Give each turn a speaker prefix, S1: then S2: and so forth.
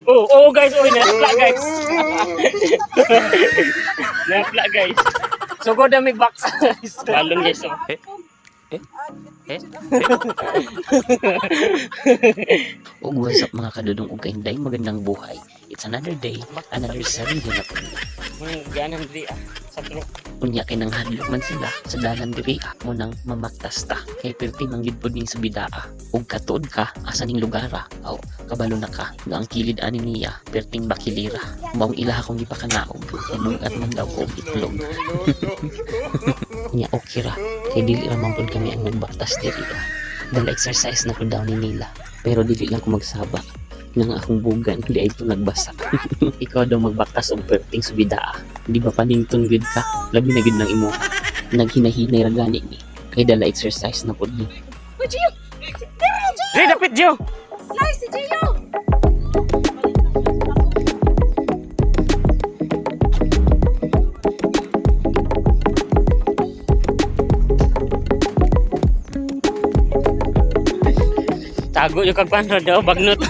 S1: Oo guys, napla guys. Napla guys. Sugod na may box. Balon guys.
S2: Ug what's up mga kadudong ug kainday, magandang buhay. It's another day, another sarili na po.
S1: Ganan di sa truck.
S2: Unya kay nang hadlok man sila sa dalan diri mo nang mamaktas ta. Kay perti man gid pod ning subidaa. Ug katuod ka asa ning lugara. Aw, kabalo na ka nga ang kilid ani niya perting bakilira. Maong ilaha kong gipakanaog. Ibugat man daw ko itlog. Unya okay ra. Kay dili ra man pod kami ang magbaktas diri. Dala exercise na pod daw ni nila. Pero dili lang ko magsaba. Nang akong bugan, hindi ay ito nagbasa. Ikaw daw magbaktas og perting subidaa. Di ba panington gud ka? Labi na gud ng imo. Naghinahinay ra gani ni. Kay dala exercise na pod ni.
S1: Hey, dapit Joe.
S3: Nice, si Gio!
S1: Tago yung kagpano daw, bagnot.